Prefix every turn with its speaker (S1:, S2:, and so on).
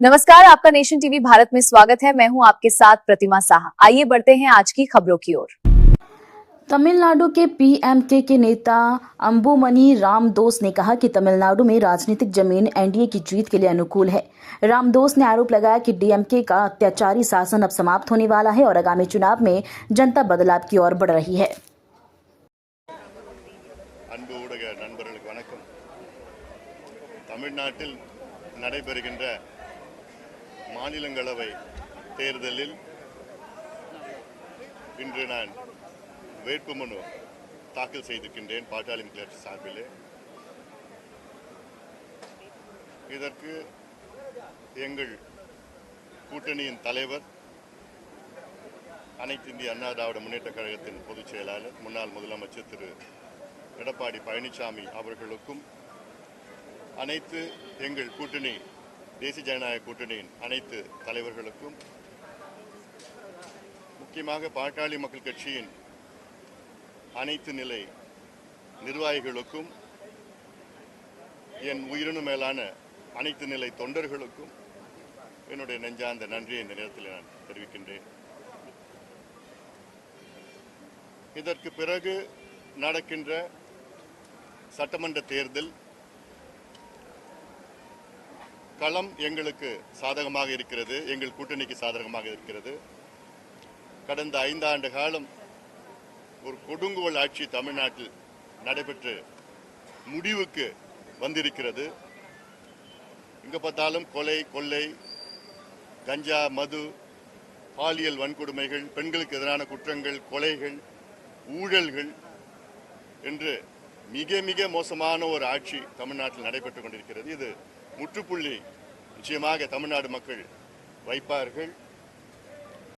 S1: नमस्कार, आपका nation TV Bharat में स्वागत है। मैं हूं आपके साथ प्रतिमा साहा। आइए बढ़ते हैं आज की खबरों की ओर।
S2: तमिलनाडु के पीएमके के नेता अंबुमनी रामदोस ने कहा कि तमिलनाडु में राजनीतिक जमीन एनडीए की जीत के लिए अनुकूल है। रामदोस ने आरोप लगाया कि डीएमके का अत्याचारी शासन अब समाप्त होने वाला है और आगामी चुनाव में जनता बदलाव की ओर बढ़ रही है।
S3: அன்பு ஊடக நண்பர்களுக்கு வணக்கம். தமிழ்நாட்டில் நடைபெறுகின்ற மாநிலங்களவை தேர்தலில் இன்று நான் வேட்புமனு தாக்கல் செய்திருக்கின்றேன் பாட்டாளி மக்கள் கட்சி சார்பிலே. இதற்கு எங்கள் கூட்டணியின் தலைவர், அனைத்து இந்திய அண்ணா திராவிட முன்னேற்ற கழகத்தின் பொதுச் செயலாளர், முன்னாள் முதலமைச்சர் திரு எடப்பாடி பழனிசாமி அவர்களுக்கும், அனைத்து எங்கள் கூட்டணி தேசிய ஜனநாயக கூட்டணியின் அனைத்து தலைவர்களுக்கும், முக்கியமாக பாட்டாளி மக்கள் கட்சியின் அனைத்து நிலை நிர்வாகிகளுக்கும், என் உயிரினும் மேலான அனைத்து நிலை தொண்டர்களுக்கும் என்னுடைய நெஞ்சார்ந்த நன்றியை இந்த நேரத்தில் நான் தெரிவிக்கின்றேன். இதற்கு பிறகு நடக்கின்ற சட்டமன்ற தேர்தல் களம் எங்களுக்கு சாதகமாக இருக்கிறது, எங்கள் கூட்டணிக்கு சாதகமாக இருக்கிறது. கடந்த 5 ஆண்டு காலம் ஒரு கொடுங்கோல் ஆட்சி தமிழ்நாட்டில் நடைபெற்று முடிவுக்கு வந்திருக்கிறது. இங்க பார்த்தாலும் கொலை, கொள்ளை, கஞ்சா, மது, பாலியல் வன்கொடுமைகள், பெண்களுக்கு எதிரான குற்றங்கள், கொலைகள், ஊழல்கள் என்று மிக மிக மோசமான ஒரு ஆட்சி தமிழ்நாட்டில் நடைபெற்றுக் கொண்டிருக்கிறது. இது முற்றுப்புள்ளி நிச்சயமாக தமிழ்நாடு மக்கள் வைப்பார்கள்.